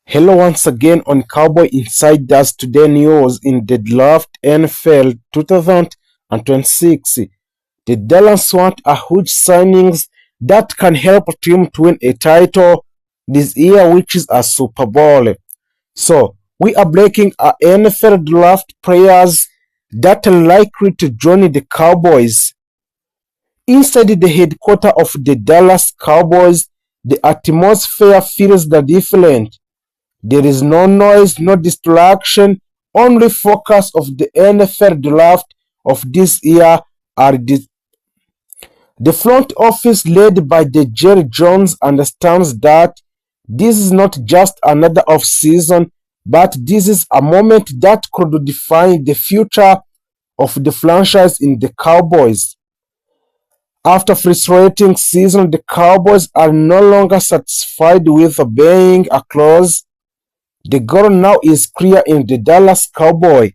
Hello once again on Cowboy Insiders Today News in the draft NFL 2026. The Dallas want a huge signings that can help a team to win a title this year, which is a Super Bowl. So we are breaking our NFL draft players that are likely to join the Cowboys. Inside the headquarters of the Dallas Cowboys, the atmosphere feels different. There is no noise, no distraction, only focus of the NFL draft of this year are the front office led by the Jerry Jones understands that this is not just another off-season, but this is a moment that could define the future of the franchise in the Cowboys. After frustrating season, the Cowboys are no longer satisfied with obeying a clause. The goal now is clear in the Dallas Cowboys.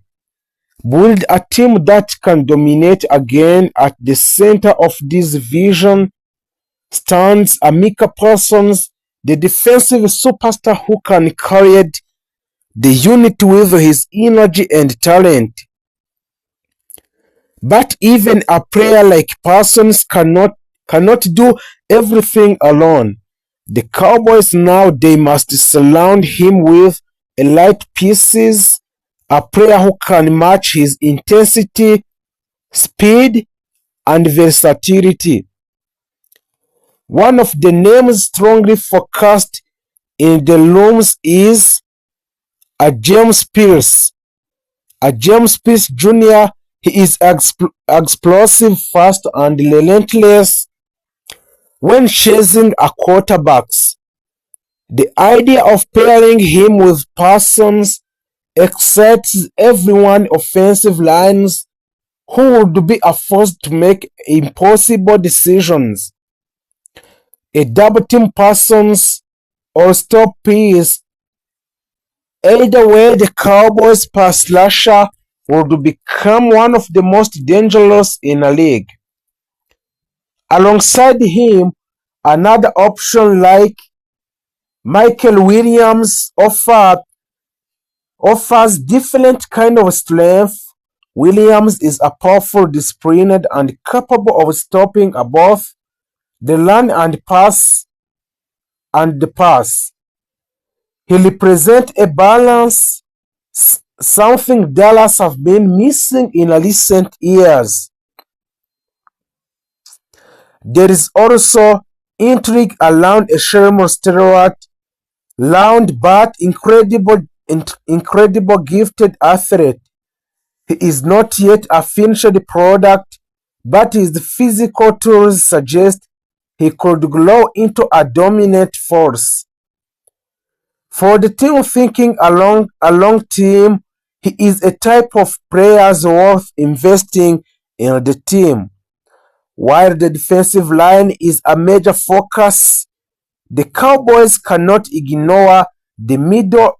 Build a team that can dominate again. At the center of this vision stands Micah Parsons, the defensive superstar who can carry the unit with his energy and talent. But even a player like Parsons cannot do everything alone. The Cowboys now they must surround him with elite pieces, a player who can match his intensity, speed, and versatility. One of the names strongly forecast in the rooms is a James Pierce. A James Pierce Jr. He is explosive, fast, and relentless when chasing a quarterbacks. The idea of pairing him with Parsons excites everyone offensive lines who would be forced to make impossible decisions. A double team Parsons or stop Pierce. Either way, the Cowboys pass rusher would become one of the most dangerous in the league. Alongside him, another option like Michael Williams offers different kind of strength. Williams is a powerful, disciplined, and capable of stopping both the run and the pass. He represents a balance, something Dallas have been missing in recent years. There is also intrigue around a Sherman Stewart, round but incredible gifted athlete. He is not yet a finished product, but his physical tools suggest he could grow into a dominant force. For the team thinking along team, he is a type of player worth investing in the team. While the defensive line is a major focus, the Cowboys cannot ignore the middle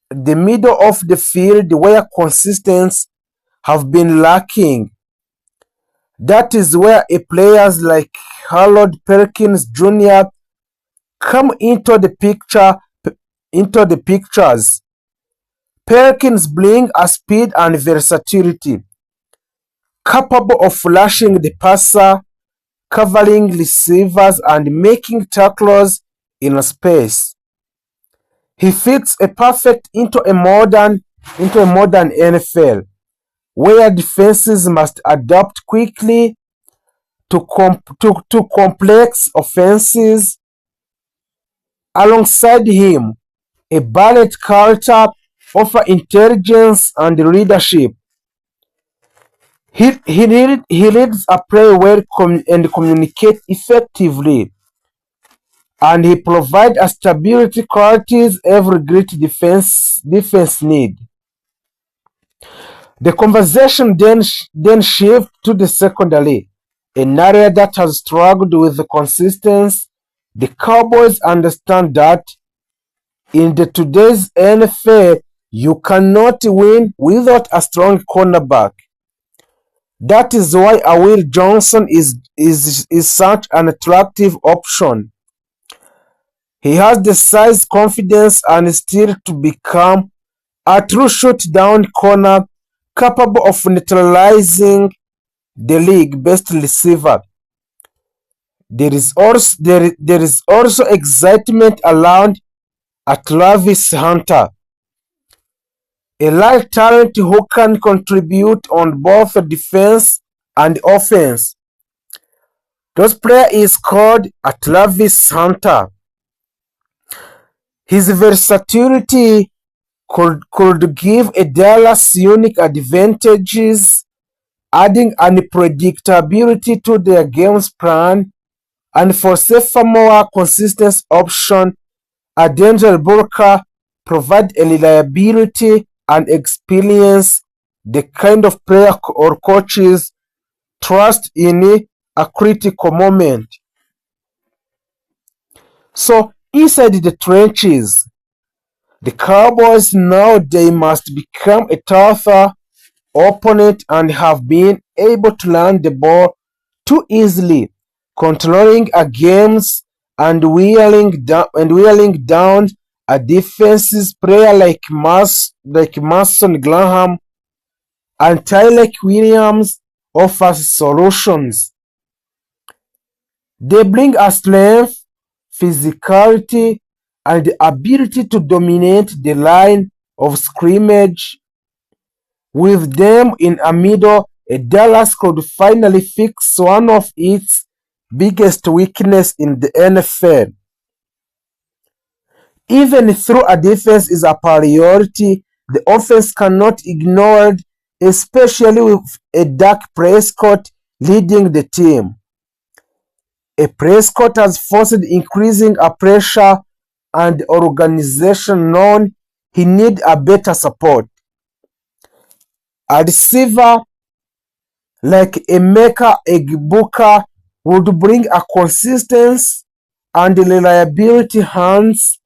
of the field where consistency have been lacking. That is where players like Harold Perkins Jr. come into the pictures. Perkins brings a speed and versatility, capable of flashing the passer, covering receivers, and making tackles in space. He fits a perfect into a modern NFL, where defenses must adapt quickly to complex offenses. Alongside him, a Barrett Carter offers intelligence and leadership. He leads a play well and communicates effectively, and he provides a stability qualities every great defense needs. The conversation then shifts to the secondary, an area that has struggled with the consistency. The Cowboys understand that in today's NFL, you cannot win without a strong cornerback. That is why Will Johnson is such an attractive option. He has the size, confidence, and skill to become a true shutdown corner capable of neutralizing the league best receiver. There is also excitement around a Travis Hunter, a light talent who can contribute on both defense and offense. This player is called a Travis Hunter. His versatility could give a Dallas unique advantages, adding unpredictability to their game's plan, and for safer, more consistent option, a Denzel Burka provide a reliability and experience, the kind of player or coaches trust in a critical moment. So inside the trenches, the Cowboys know they must become a tougher opponent and have been able to land the ball too easily, controlling a games and wearing down a defense's player like Mason Graham and Tyler Williams offers solutions. They bring a strength, physicality, and the ability to dominate the line of scrimmage. With them in a middle, Dallas could finally fix one of its biggest weaknesses in the NFL. Even though a defense is a priority, the offense cannot ignore it, especially with a Dak Prescott leading the team. A Prescott has forced increasing a pressure and the organization known he need a better support. A receiver like Emeka Egbuka would bring a consistency and reliability hands,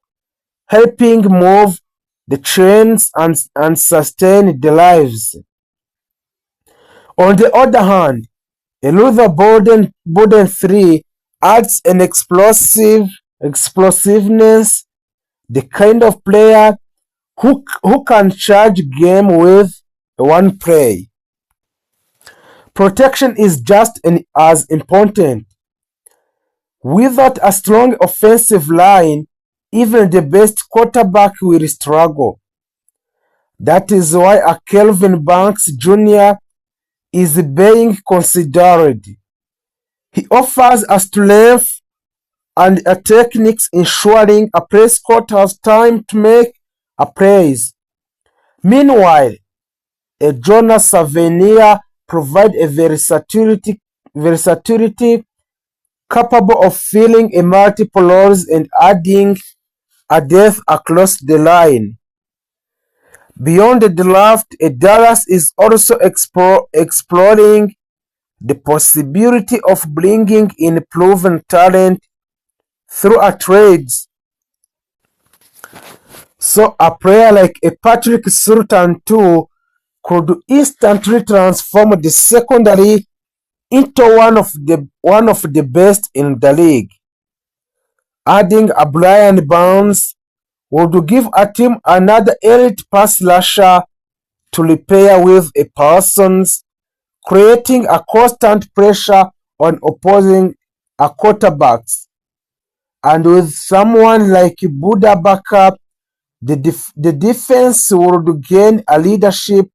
helping move the chains and sustain the lives. On the other hand, a Luther Borden 3 adds an explosiveness, the kind of player who can charge game with one play. Protection is just as important. Without a strong offensive line, even the best quarterback will struggle. That is why a Kelvin Banks Jr. is being considered. He offers a strength and a techniques ensuring a Prescott has time to make a plays. Meanwhile, a Jonas Savania provides a versatility capable of filling a multiple roles and adding a depth across the line. Beyond the draft, Dallas is also exploring the possibility of bringing in proven talent through a trades. So a player like a Patrick Surtain too could instantly transform the secondary into one of the best in the league. Adding a Brian Barnes would give a team another elite pass rusher to repair with a Parsons, creating a constant pressure on opposing quarterbacks. And with someone like Buda Baka, the defense would gain a leadership.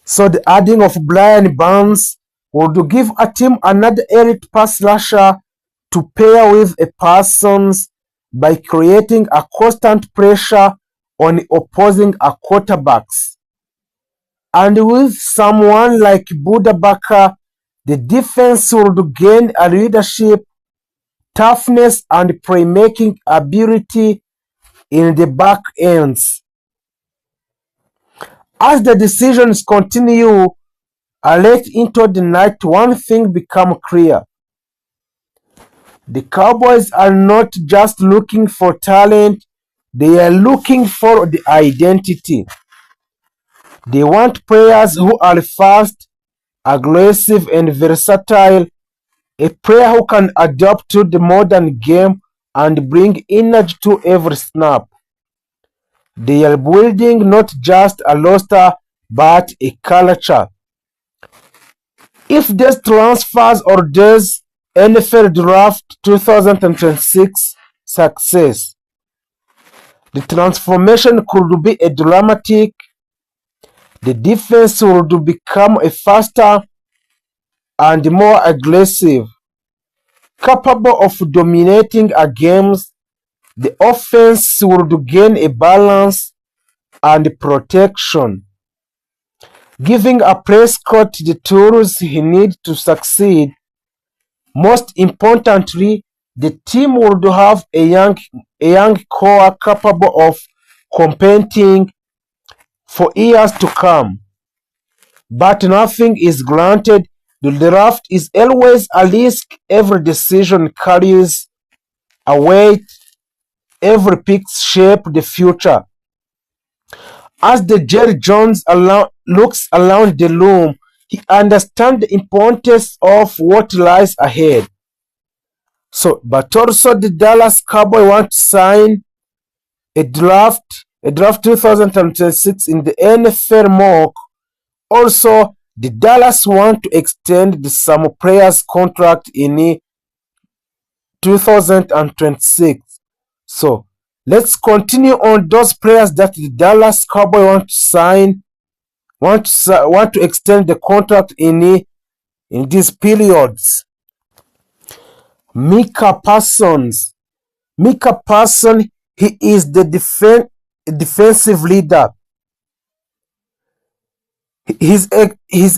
So the adding of Brian Barnes would give a team another elite pass rusher to pair with a Parsons by creating a constant pressure on opposing quarterbacks. And with someone like Buda Baka, the defense would gain a leadership, toughness, and playmaking ability in the back ends. As the decisions continue, late into the night, one thing becomes clear. The Cowboys are not just looking for talent, they are looking for the identity. They want players who are fast, aggressive, and versatile, a player who can adapt to the modern game and bring energy to every snap. They are building not just a roster but a culture. If this transfers or this NFL Draft 2026 success, the transformation could be a dramatic. The defense would become a faster and more aggressive, capable of dominating a games. The offense would gain a balance and protection, giving a Prescott the tools he needs to succeed. Most importantly, the team would have a young core capable of competing for years to come. But nothing is granted. The draft is always a risk. Every decision carries a weight. Every pick shapes the future. As the Jerry Jones looks around the room, he understands the importance of what lies ahead. But also the Dallas Cowboys want to sign a draft 2026 in the NFL mock. Also, the Dallas want to extend the some players' contract in 2026. So let's continue on those players that the Dallas Cowboys want to sign, want to extend the contract in these periods. Micah Parsons. Micah Parsons, he is the defensive leader. His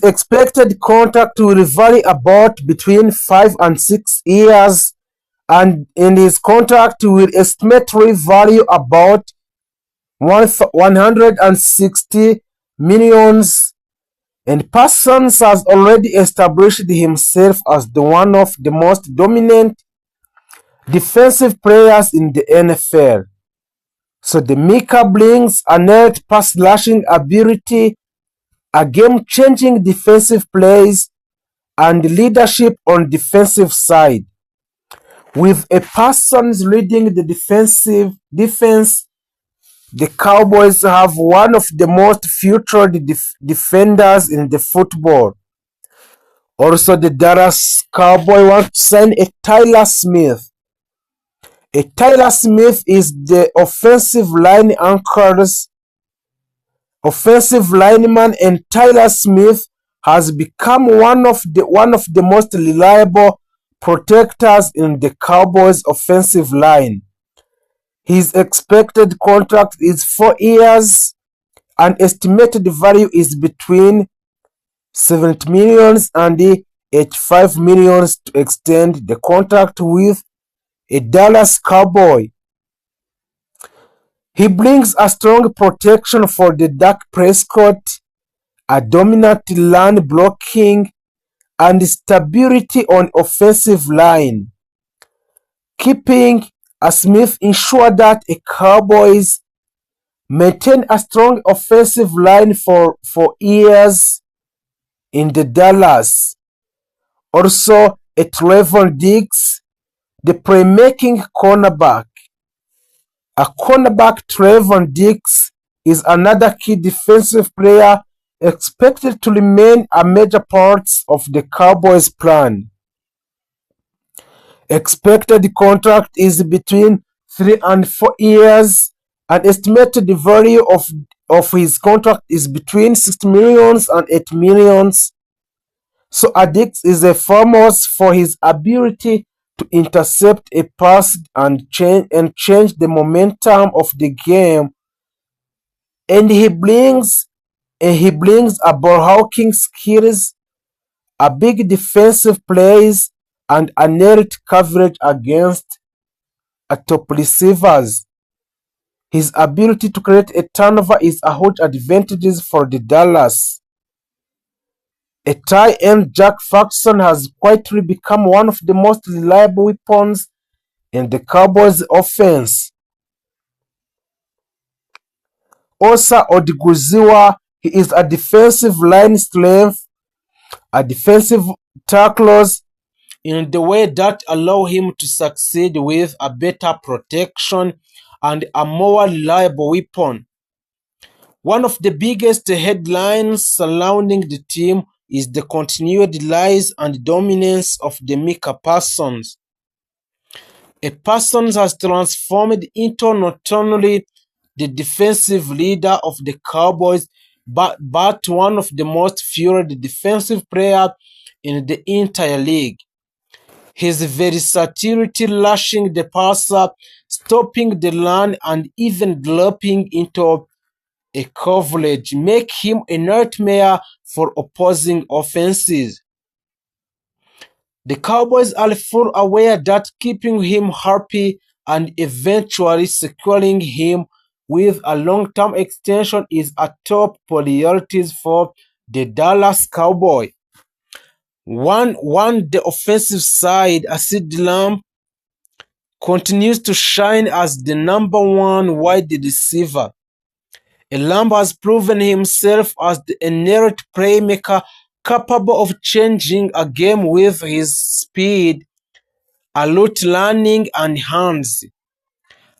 expected contract will vary about between 5 and 6 years, and in his contract will estimately value about 160 millions. And Parsons has already established himself as one of the most dominant defensive players in the NFL. So the Micah brings a net pass slashing ability, a game-changing defensive plays, and leadership on defensive side. With a Parsons leading the defense, the Cowboys have one of the most featured defenders in the football. Also, the Dallas Cowboys want to sign a Tyler Smith. A Tyler Smith is the offensive lineman, and Tyler Smith has become one of the most reliable protectors in the Cowboys offensive line. His expected contract is 4 years, and estimated value is between 70 millions and 85 millions to extend the contract with a Dallas Cowboy. He brings a strong protection for the Dak Prescott, a dominant line blocking, and stability on offensive line. Keeping a Smith ensure that a Cowboys maintain a strong offensive line for years in the Dallas. Also, a Trevon Diggs, the playmaking cornerback. A cornerback, Trevon Diggs, is another key defensive player expected to remain a major part of the Cowboys' plan. Expected contract is between 3 and 4 years, and estimated value of his contract is between 60 millions and 8 millions. So Diggs is famous for his ability to intercept a pass and change the momentum of the game, and he brings a ball hawking skills, a big defensive plays, and a nailed coverage against a top receivers. His ability to create a turnover is a huge advantage for the Dallas. A tight end, Jack Ferguson, has quietly become one of the most reliable weapons in the Cowboys offense. Osa Odiguzua, he is a defensive line strength, a defensive tackles, in the way that allow him to succeed with a better protection and a more reliable weapon. One of the biggest headlines surrounding the team is the continued rise and dominance of the Micah Parsons. A Parsons has transformed into not only the defensive leader of the Cowboys, but one of the most feared defensive players in the entire league. His versatility, lashing the passer, stopping the run, and even dropping into a coverage make him a nightmare for opposing offenses. The Cowboys are full aware that keeping him happy and eventually securing him with a long-term extension is a top priority for the Dallas Cowboys. The offensive side, CeeDee Lamb continues to shine as the number one wide receiver. Lamb has proven himself as the inherent playmaker capable of changing a game with his speed, alert learning, and hands.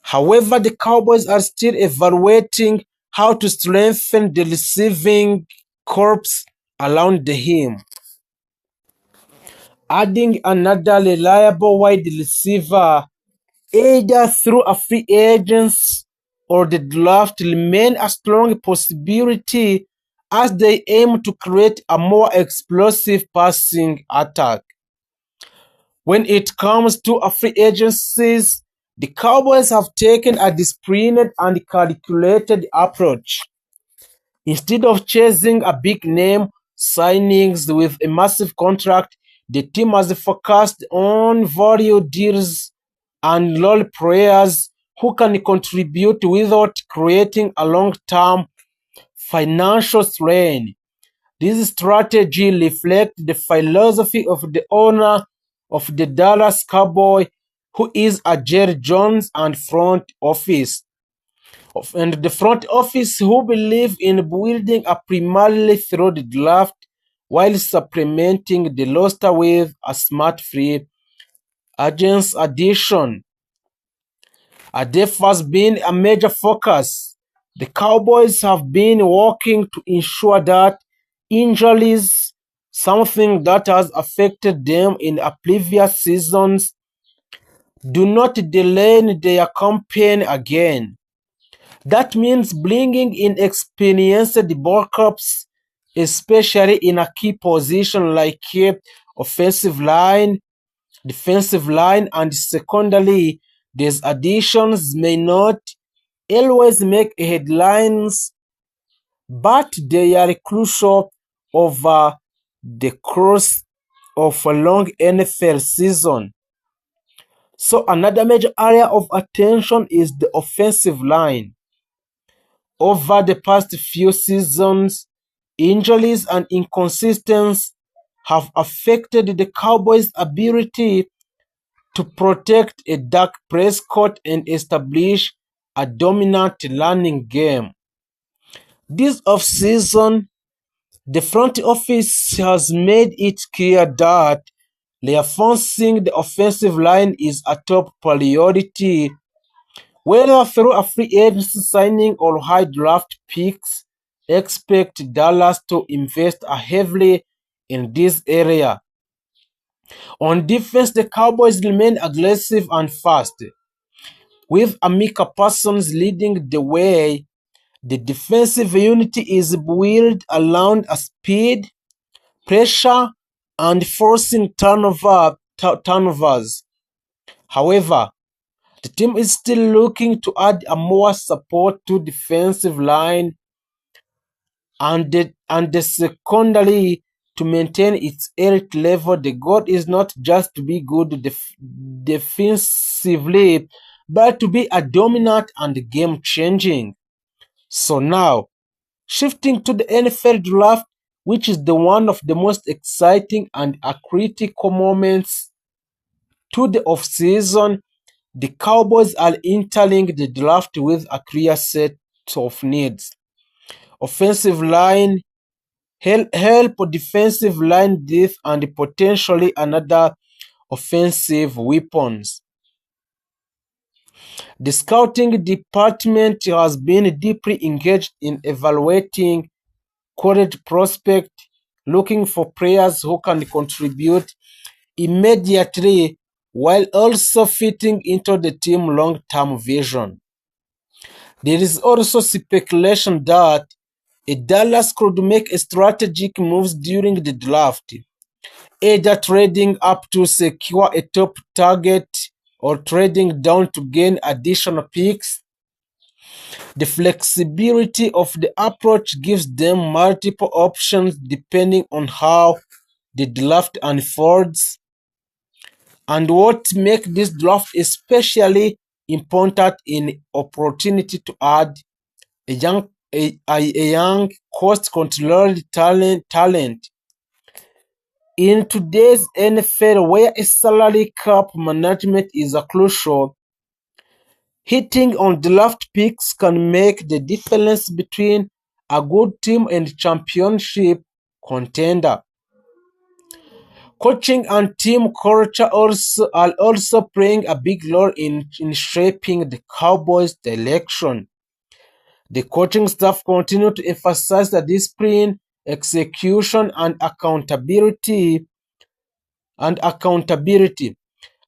However, the Cowboys are still evaluating how to strengthen the receiving corps around him. Adding another reliable wide receiver, either through a free agents or the draft, remain a strong possibility as they aim to create a more explosive passing attack. When it comes to free agencies, the Cowboys have taken a disciplined and calculated approach. Instead of chasing a big name signings with a massive contract, the team has focused on value deals and role players who can contribute without creating a long-term financial strain. This strategy reflects the philosophy of the owner of the Dallas Cowboys, who is a Jerry Jones and the front office who believe in building a primarily through the draft while supplementing the roster with a smart free agents addition. Depth has been a major focus. The Cowboys have been working to ensure that injuries, something that has affected them in previous seasons, do not delay their campaign again. That means bringing in experienced backups, especially in a key position like offensive line, defensive line, and secondary. These additions may not always make headlines, but they are crucial over the course of a long NFL season. So another major area of attention is the offensive line. Over the past few seasons, injuries and inconsistencies have affected the Cowboys' ability to protect a Dak Prescott and establish a dominant running game. This offseason, the front office has made it clear that reinforcing the offensive line is a top priority. Whether through a free agency signing or high draft picks, expect Dallas to invest heavily in this area. On defense, the Cowboys remain aggressive and fast. With Micah Parsons leading the way, the defensive unity is built around a speed, pressure, and forcing turnovers. However, the team is still looking to add a more support to defensive line and the secondary to maintain its elite level. The goal is not just to be good defensively, but to be a dominant and game-changing. So now, shifting to the NFL draft, which is the one of the most exciting and critical moments to the offseason, the Cowboys are entering the draft with a clear set of needs. Offensive line, help defensive line depth, and potentially another offensive weapons. The scouting department has been deeply engaged in evaluating college prospects, looking for players who can contribute immediately while also fitting into the team's long-term vision. There is also speculation that Dallas could make strategic moves during the draft, either trading up to secure a top target or trading down to gain additional picks. The flexibility of the approach gives them multiple options depending on how the draft unfolds. And what makes this draft especially important in opportunity to add a young cost-controlled talent. In today's NFL, where a salary cap management is a crucial, hitting on draft picks can make the difference between a good team and championship contender. Coaching and team culture are also playing a big role in shaping the Cowboys' direction. The coaching staff continue to emphasize the discipline, execution, and accountability.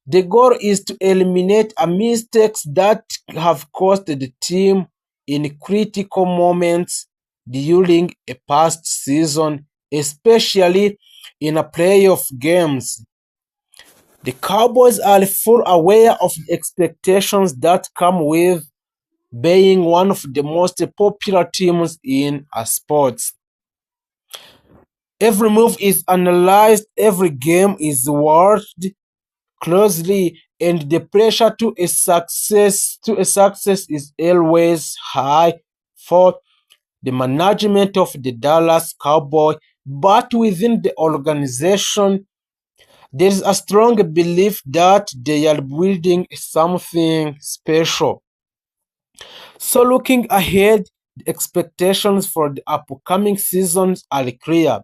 The goal is to eliminate mistakes that have cost the team in critical moments during a past season, especially in a playoff games. The Cowboys are full aware of the expectations that come with being one of the most popular teams in sports. Every move is analyzed, every game is watched closely, and the pressure to a success is always high for the management of the Dallas Cowboys. But within the organization, there is a strong belief that they are building something special. So looking ahead, the expectations for the upcoming seasons are clear.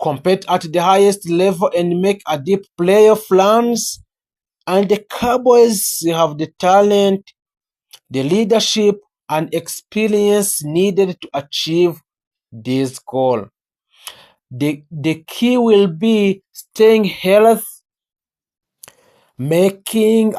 Compete at the highest level and make a deep playoff runs. And the Cowboys have the talent, the leadership, and experience needed to achieve this goal. The key will be staying healthy, making